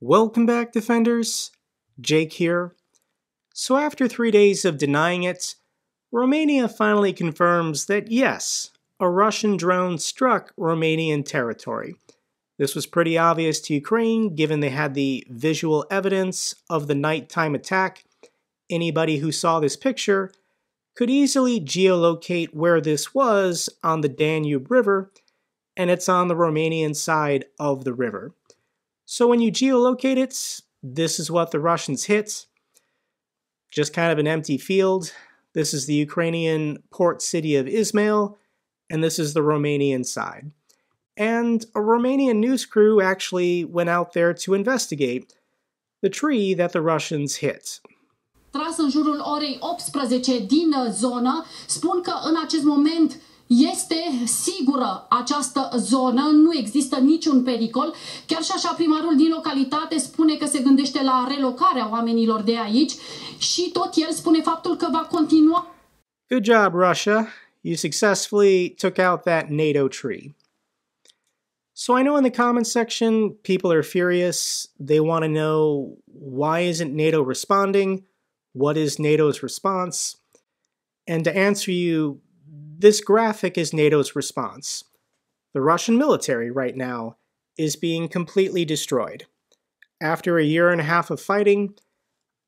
Welcome back, Defenders. Jake here. So after 3 days of denying it, Romania finally confirms that yes, a Russian drone struck Romanian territory. This was pretty obvious to Ukraine given they had the visual evidence of the nighttime attack. Anybody who saw this picture could easily geolocate where this was on the Danube River, and it's on the Romanian side of the river. So when you geolocate it, this is what the Russians hit. Just kind of an empty field. This is the Ukrainian port city of Izmail, and this is the Romanian side. And a Romanian news crew actually went out there to investigate the tree that the Russians hit. Tras în jurul orei 18 din zonă, spun că în acest moment este sigură această zonă, nu există niciun pericol. Chiar și așa primarul din localitate spune că se gândește la relocarea oamenilor de aici și tot el spune faptul că va continua. Good job, Russia. You successfully took out that NATO tree. So I know in the comments section, people are furious. They want to know, why isn't NATO responding? What is NATO's response? And to answer you, this graphic is NATO's response. The Russian military right now is being completely destroyed. After a year and a half of fighting,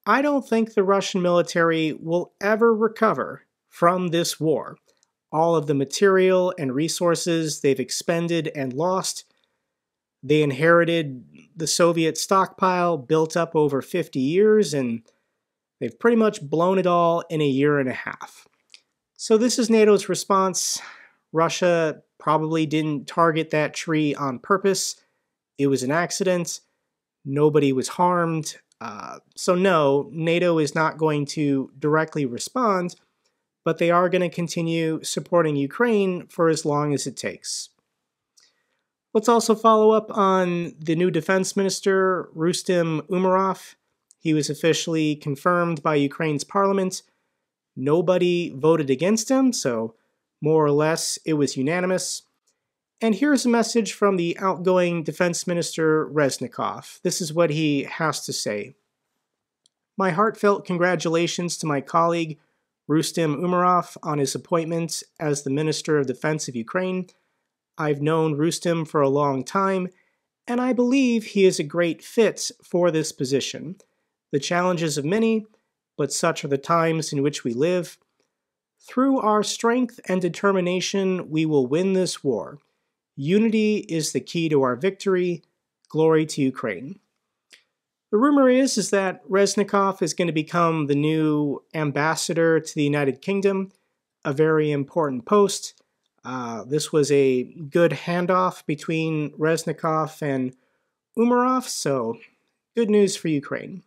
I don't think the Russian military will ever recover from this war. All of the material and resources they've expended and lost. They inherited the Soviet stockpile built up over 50 years, and they've pretty much blown it all in a year and a half. So this is NATO's response. Russia probably didn't target that tree on purpose. It was an accident. Nobody was harmed. So no, NATO is not going to directly respond, but they are going to continue supporting Ukraine for as long as it takes. Let's also follow up on the new Defense Minister Rustem Umerov. He was officially confirmed by Ukraine's parliament. Nobody voted against him, so more or less it was unanimous. And here's a message from the outgoing Defense Minister Reznikov. This is what he has to say. My heartfelt congratulations to my colleague Rustem Umerov on his appointment as the Minister of Defense of Ukraine. I've known Rustem for a long time, and I believe he is a great fit for this position. The challenges of many, but such are the times in which we live. Through our strength and determination, we will win this war. Unity is the key to our victory. Glory to Ukraine. The rumor is that Reznikov is going to become the new ambassador to the United Kingdom, a very important post. This was a good handoff between Reznikov and Umerov, so good news for Ukraine.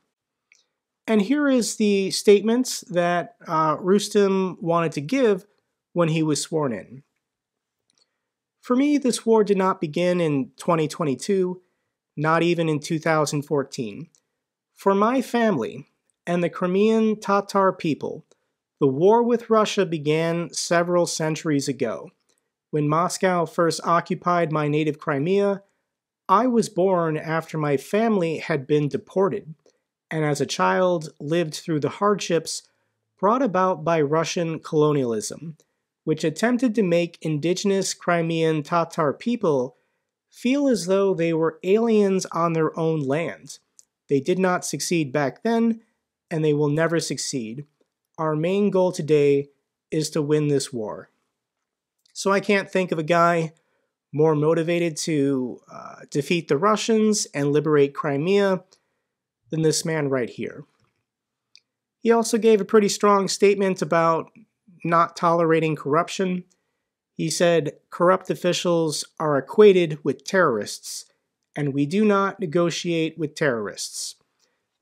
And here is the statement that Rustem wanted to give when he was sworn in. For me, this war did not begin in 2022, not even in 2014. For my family and the Crimean Tatar people, the war with Russia began several centuries ago. When Moscow first occupied my native Crimea, I was born after my family had been deported, and as a child lived through the hardships brought about by Russian colonialism, which attempted to make indigenous Crimean Tatar people feel as though they were aliens on their own land. They did not succeed back then, and they will never succeed. Our main goal today is to win this war. So I can't think of a guy more motivated to defeat the Russians and liberate Crimea than this man right here. He also gave a pretty strong statement about not tolerating corruption. He said, corrupt officials are equated with terrorists, and we do not negotiate with terrorists.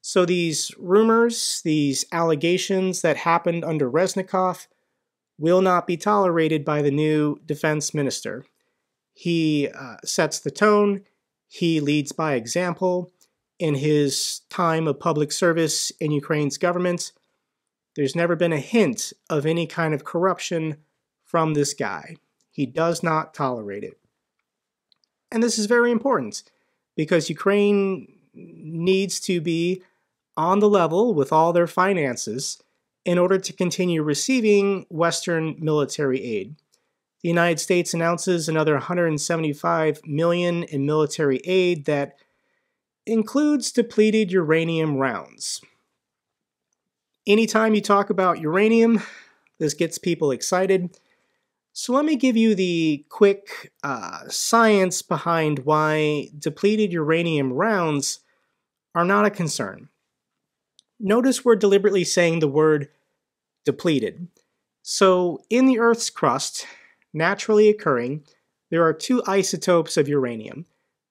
So these rumors, these allegations that happened under Reznikov will not be tolerated by the new defense minister. He sets the tone, he leads by example. In his time of public service in Ukraine's government, there's never been a hint of any kind of corruption from this guy. He does not tolerate it. And this is very important because Ukraine needs to be on the level with all their finances in order to continue receiving Western military aid. The United States announces another $175 million in military aid that includes depleted uranium rounds. Anytime you talk about uranium, this gets people excited. So let me give you the quick science behind why depleted uranium rounds are not a concern. Notice we're deliberately saying the word depleted. So in the Earth's crust, naturally occurring, there are two isotopes of uranium,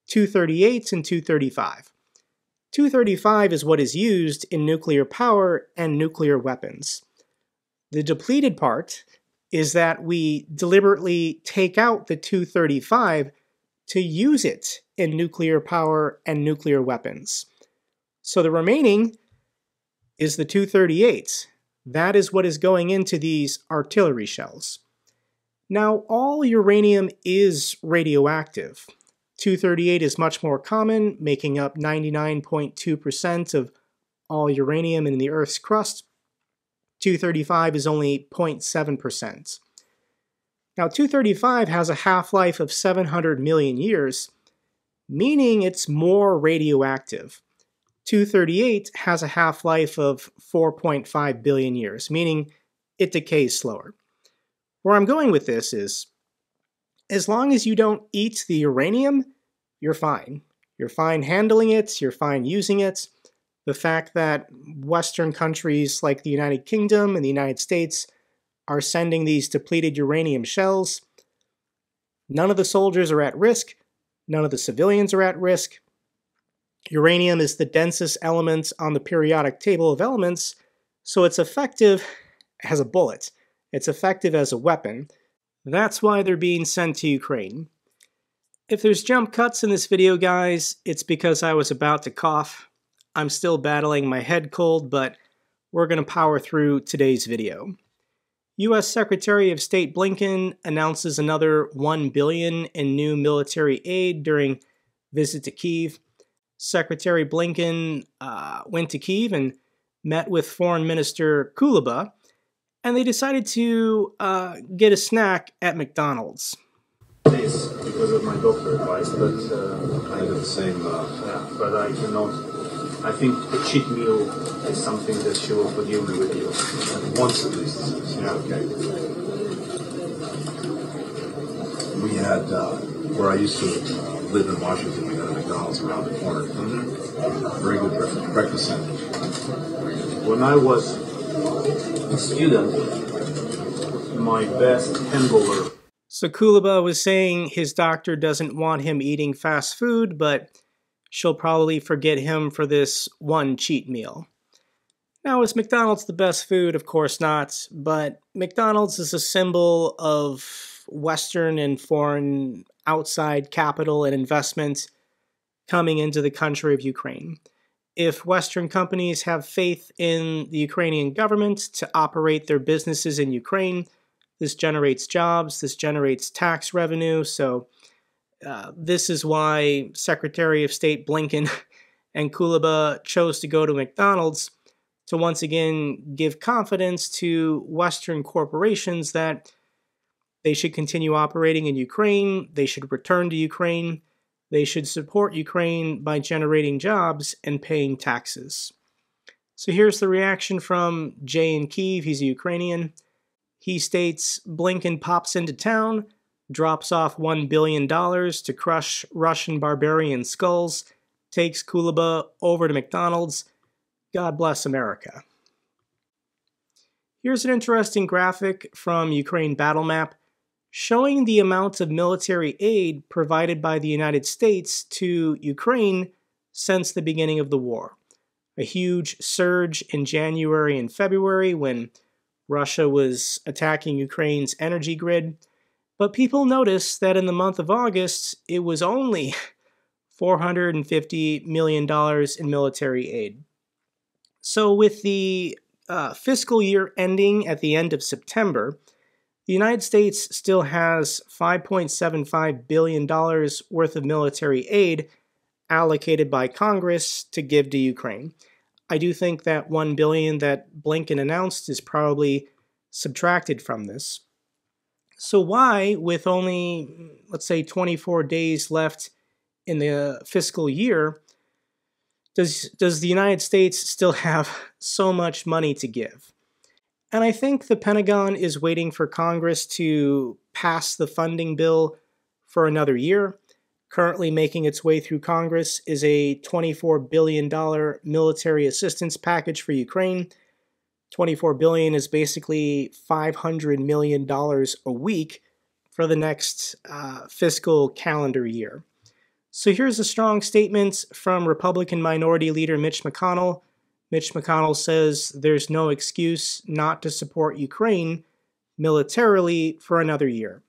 238 and 235. 235 is what is used in nuclear power and nuclear weapons. The depleted part is that we deliberately take out the 235 to use it in nuclear power and nuclear weapons. So the remaining is the 238. That is what is going into these artillery shells. Now, all uranium is radioactive. 238 is much more common, making up 99.2% of all uranium in the Earth's crust. 235 is only 0.7%. Now, 235 has a half-life of 700 million years, meaning it's more radioactive. 238 has a half-life of 4.5 billion years, meaning it decays slower. Where I'm going with this is, as long as you don't eat the uranium, you're fine. You're fine handling it, you're fine using it. The fact that Western countries like the United Kingdom and the United States are sending these depleted uranium shells, none of the soldiers are at risk, none of the civilians are at risk. Uranium is the densest element on the periodic table of elements, so it's effective as a bullet. It's effective as a weapon. That's why they're being sent to Ukraine. If there's jump cuts in this video, guys, it's because I was about to cough. I'm still battling my head cold, but we're going to power through today's video. U.S. Secretary of State Blinken announces another $1 billion in new military aid during visit to Kyiv. Secretary Blinken went to Kyiv and met with Foreign Minister Kuleba, and they decided to get a snack at McDonald's. This because of my doctor advice, but I have the same. But I cannot. I think a cheat meal is something that she will forgive me with you. Once at least. Yeah. Okay. We had where I used to live in Washington. We had a McDonald's around the corner. Very good breakfast sandwich. When I was a student, my best hamburger. So Kuleba was saying his doctor doesn't want him eating fast food, but she'll probably forget him for this one cheat meal. Now, is McDonald's the best food? Of course not, but McDonald's is a symbol of Western and foreign outside capital and investment coming into the country of Ukraine. If Western companies have faith in the Ukrainian government to operate their businesses in Ukraine, this generates jobs, this generates tax revenue, so this is why Secretary of State Blinken and Kuleba chose to go to McDonald's to once again give confidence to Western corporations that they should continue operating in Ukraine, they should return to Ukraine, they should support Ukraine by generating jobs and paying taxes. So here's the reaction from Jay in Kyiv. He's a Ukrainian. He states, Blinken pops into town, drops off $1 billion to crush Russian barbarian skulls, takes Kuleba over to McDonald's. God bless America. Here's an interesting graphic from Ukraine Battle Map showing the amount of military aid provided by the United States to Ukraine since the beginning of the war. A huge surge in January and February when Russia was attacking Ukraine's energy grid, but people noticed that in the month of August, it was only $450 million in military aid. So with the fiscal year ending at the end of September, the United States still has $5.75 billion worth of military aid allocated by Congress to give to Ukraine. I do think that $1 billion that Blinken announced is probably subtracted from this. So why, with only, let's say, 24 days left in the fiscal year, does the United States still have so much money to give? And I think the Pentagon is waiting for Congress to pass the funding bill for another year. Currently making its way through Congress is a $24 billion military assistance package for Ukraine. $24 billion is basically $500 million a week for the next fiscal calendar year. So here's a strong statement from Republican Minority Leader Mitch McConnell. Mitch McConnell says there's no excuse not to support Ukraine militarily for another year.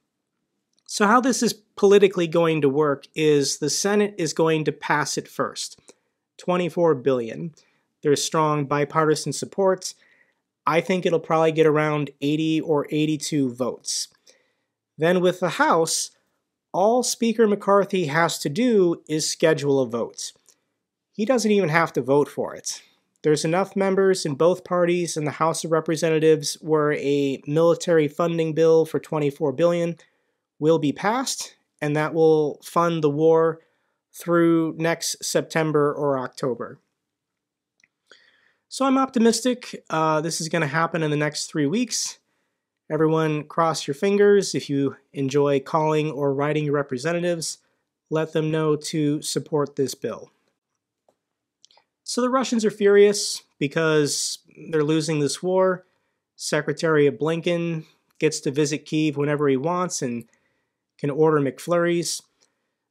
So how this is politically going to work is the Senate is going to pass it first. $24 billion. There's strong bipartisan support. I think it'll probably get around 80 or 82 votes. Then with the House, all Speaker McCarthy has to do is schedule a vote. He doesn't even have to vote for it. There's enough members in both parties in the House of Representatives where a military funding bill for $24 billion will be passed, and that will fund the war through next September or October. So I'm optimistic this is going to happen in the next 3 weeks. Everyone cross your fingers. If you enjoy calling or writing your representatives, let them know to support this bill. So the Russians are furious because they're losing this war. Secretary of Blinken gets to visit Kyiv whenever he wants and can order McFlurries.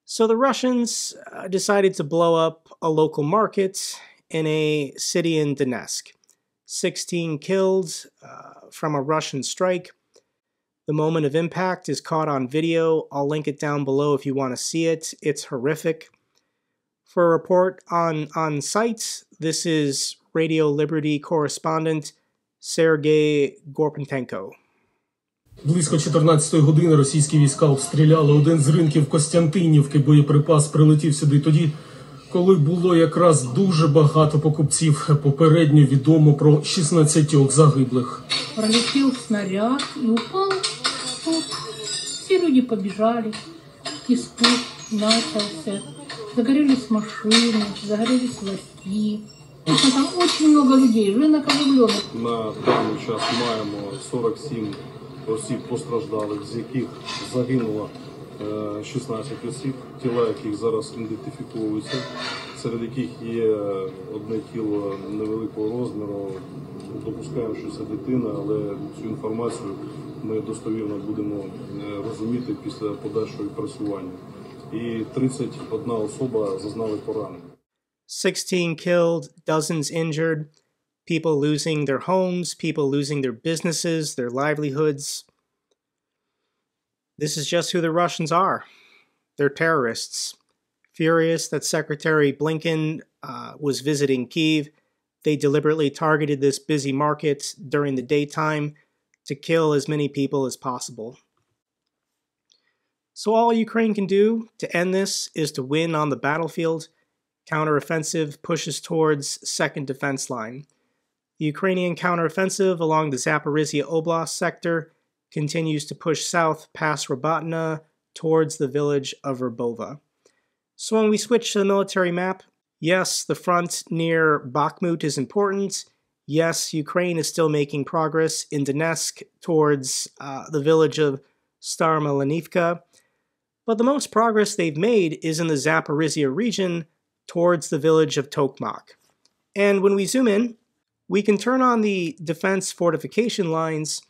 So the Russians decided to blow up a local market in a city in Donetsk. 16 killed from a Russian strike. The moment of impact is caught on video. I'll link it down below if you want to see it. It's horrific. For a report on site, this is Radio Liberty correspondent Sergei Gorpentenko. Близько 14-ї години російські війська обстріляли один з ринків Костянтинівки. Боєприпас прилетів сюди тоді, коли було якраз дуже багато покупців. Попередньо відомо про 16 загиблих. Пролетел снаряд и упал тут. Все люди побежали. Испуг начался. Загорелись машины, загорелись ларьки. Там очень много людей, рынок оживленный. На даний час маємо 47 осіб постраждалих, з яких загинуло 16 осіб, тіла яких зараз ідентифікуються, серед яких є одне тіло невеликого розміру. Допускаємо, що це дитина, але цю інформацію ми достовірно будемо розуміти після подальшого відпрацювання. І 31 особа зазнали поранень. 16 killed, dozens injured, people losing their homes, people losing their businesses, their livelihoods. This is just who the Russians are. They're terrorists. Furious that Secretary Blinken was visiting Kyiv, they deliberately targeted this busy market during the daytime to kill as many people as possible. So all Ukraine can do to end this is to win on the battlefield. Counteroffensive pushes towards second defense line. The Ukrainian counteroffensive along the Zaporizhia Oblast sector continues to push south past Robatna towards the village of Verbova. So when we switch to the military map, yes, the front near Bakhmut is important. Yes, Ukraine is still making progress in Donetsk towards the village of Staromilivka. But the most progress they've made is in the Zaporizhia region towards the village of Tokmak. And when we zoom in, we can turn on the defense fortification lines,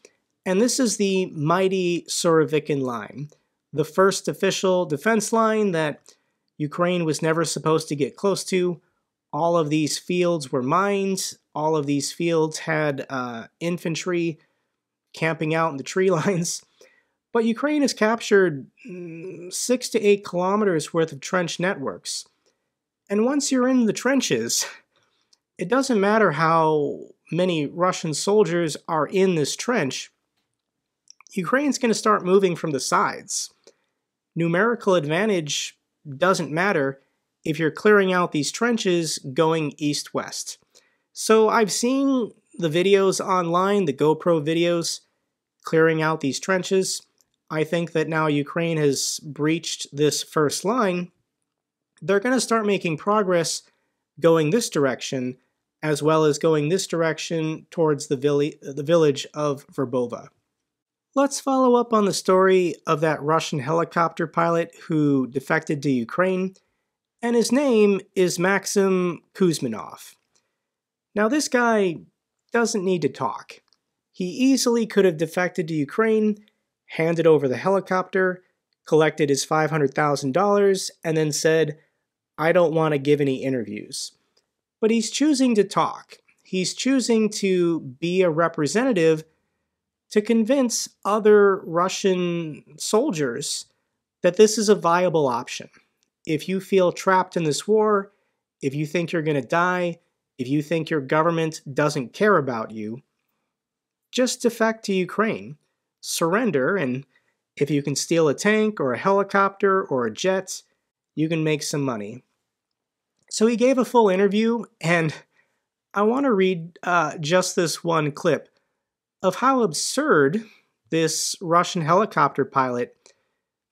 and this is the mighty Surovikin line, the first official defense line that Ukraine was never supposed to get close to. All of these fields were mined. All of these fields had infantry camping out in the tree lines. But Ukraine has captured 6 to 8 kilometers worth of trench networks. And once you're in the trenches, it doesn't matter how many Russian soldiers are in this trench. Ukraine's going to start moving from the sides. Numerical advantage doesn't matter if you're clearing out these trenches going east-west. So I've seen the videos online, the GoPro videos, clearing out these trenches. I think that now Ukraine has breached this first line. They're going to start making progress going this direction, as well as going this direction towards the village of Verbova. Let's follow up on the story of that Russian helicopter pilot who defected to Ukraine, and his name is Maxim Kuzminov. Now this guy doesn't need to talk. He easily could have defected to Ukraine, handed over the helicopter, collected his $500,000, and then said, "I don't want to give any interviews." But he's choosing to talk. He's choosing to be a representative to convince other Russian soldiers that this is a viable option. If you feel trapped in this war, if you think you're going to die, if you think your government doesn't care about you, just defect to Ukraine. Surrender, and if you can steal a tank or a helicopter or a jet, you can make some money. So he gave a full interview, and I want to read just this one clip of how absurd this Russian helicopter pilot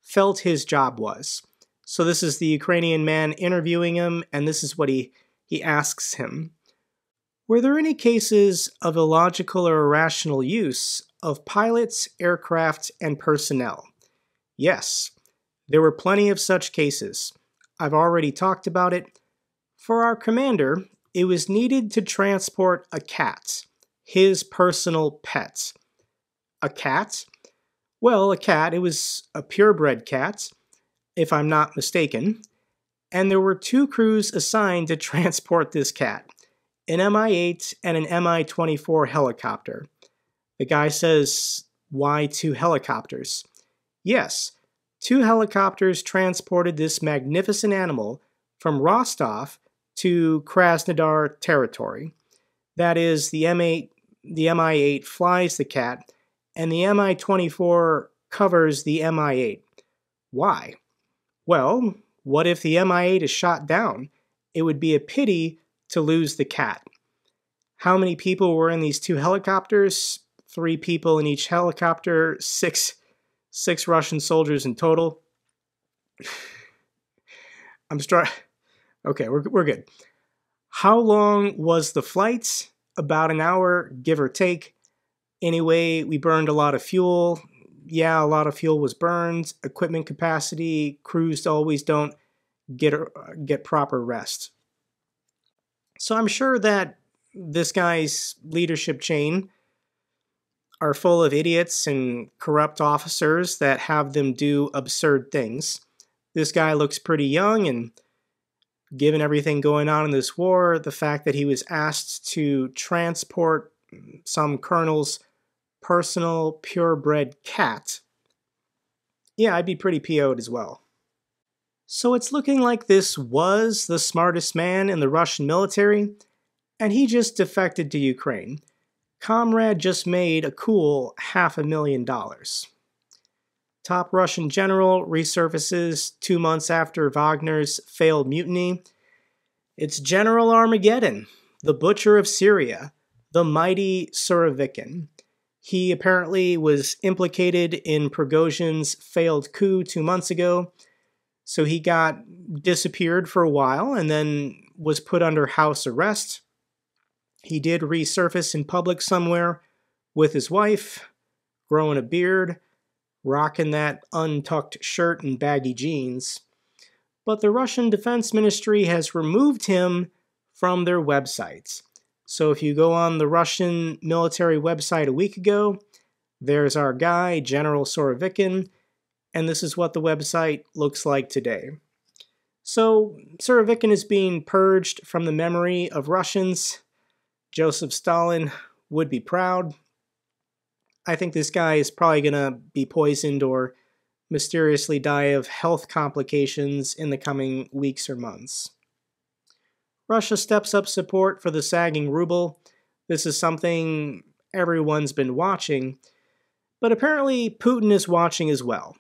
felt his job was. So this is the Ukrainian man interviewing him, and this is what he asks him. Were there any cases of illogical or irrational use of pilots, aircraft, and personnel? Yes, there were plenty of such cases. I've already talked about it. For our commander, it was needed to transport a cat, his personal pet. A cat? Well, a cat, it was a purebred cat, if I'm not mistaken, and there were 2 crews assigned to transport this cat, an Mi-8 and an Mi-24 helicopter. The guy says, why 2 helicopters? Yes, 2 helicopters transported this magnificent animal from Rostov to Krasnodar territory. That is, the Mi-8 flies the cat, and the Mi-24 covers the Mi-8. Why? Well, what if the Mi-8 is shot down? It would be a pity to lose the cat. How many people were in these 2 helicopters? 3 people in each helicopter, 6 Russian soldiers in total. Okay, we're good. How long was the flight? About an hour, give or take. Anyway, we burned a lot of fuel. Yeah, a lot of fuel was burned. Equipment capacity, crews always don't get proper rest. So I'm sure that this guy's leadership chain are full of idiots and corrupt officers that have them do absurd things. This guy looks pretty young, and given everything going on in this war, the fact that he was asked to transport some colonel's personal purebred cat, yeah, I'd be pretty PO'd as well. So it's looking like this was the smartest man in the Russian military, and he just defected to Ukraine. Comrade just made a cool $500,000. Top Russian general resurfaces 2 months after Wagner's failed mutiny. It's General Armageddon, the butcher of Syria, the mighty Surovikin. He apparently was implicated in Prigozhin's failed coup 2 months ago, so he got disappeared for a while and then was put under house arrest. He did resurface in public somewhere with his wife, growing a beard, rocking that untucked shirt and baggy jeans. But the Russian Defense Ministry has removed him from their websites. So if you go on the Russian military website a week ago, there's our guy, General Surovikin, and this is what the website looks like today. So Surovikin is being purged from the memory of Russians. Joseph Stalin would be proud. I think this guy is probably going to be poisoned or mysteriously die of health complications in the coming weeks or months. Russia steps up support for the sagging ruble. This is something everyone's been watching, but apparently Putin is watching as well.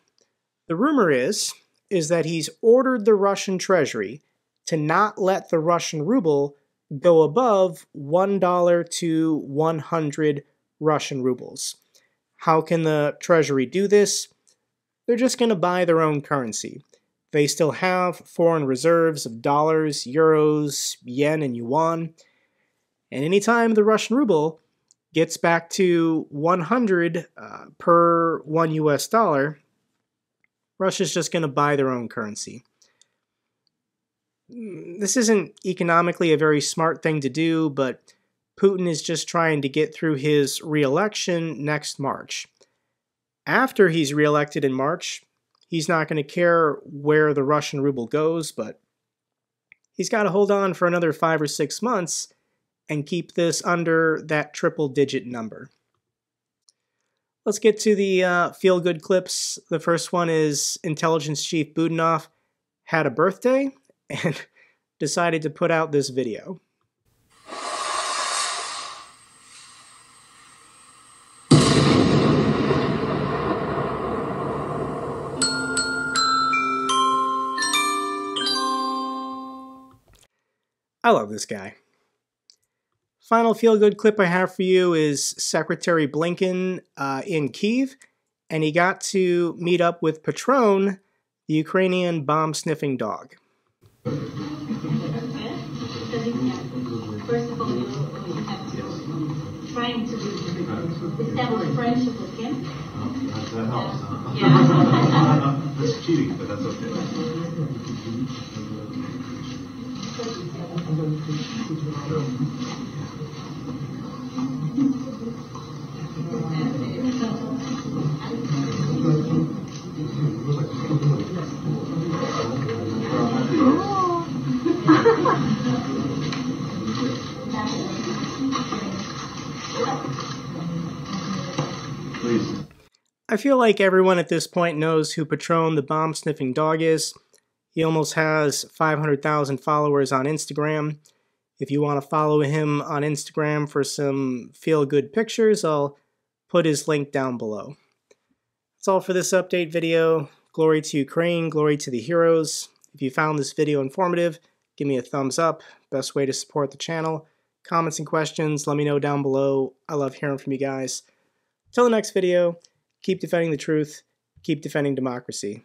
The rumor is that he's ordered the Russian treasury to not let the Russian ruble go above $1 to 100 Russian rubles. How can the Treasury do this? They're just going to buy their own currency. They still have foreign reserves of dollars, euros, yen, and yuan. And anytime the Russian ruble gets back to 100 per 1 US dollar, Russia's just going to buy their own currency. This isn't economically a very smart thing to do, but Putin is just trying to get through his re-election next March. After he's re-elected in March, he's not going to care where the Russian ruble goes, but he's got to hold on for another 5 or 6 months and keep this under that triple-digit number. Let's get to the feel-good clips. The first one is Intelligence Chief Budanov had a birthday and decided to put out this video. I love this guy. Final feel-good clip I have for you is Secretary Blinken in Kyiv, and he got to meet up with Patron, the Ukrainian bomb-sniffing dog. First of all, you have to trying to establish friendship with him. That helps. Yeah. That's cheating, but that's okay. Please. I feel like everyone at this point knows who Patron the bomb-sniffing dog is. He almost has 500,000 followers on Instagram. If you want to follow him on Instagram for some feel-good pictures, I'll put his link down below. That's all for this update video. Glory to Ukraine, glory to the heroes. If you found this video informative, give me a thumbs up. Best way to support the channel. Comments and questions, let me know down below. I love hearing from you guys. Till the next video, keep defending the truth, keep defending democracy.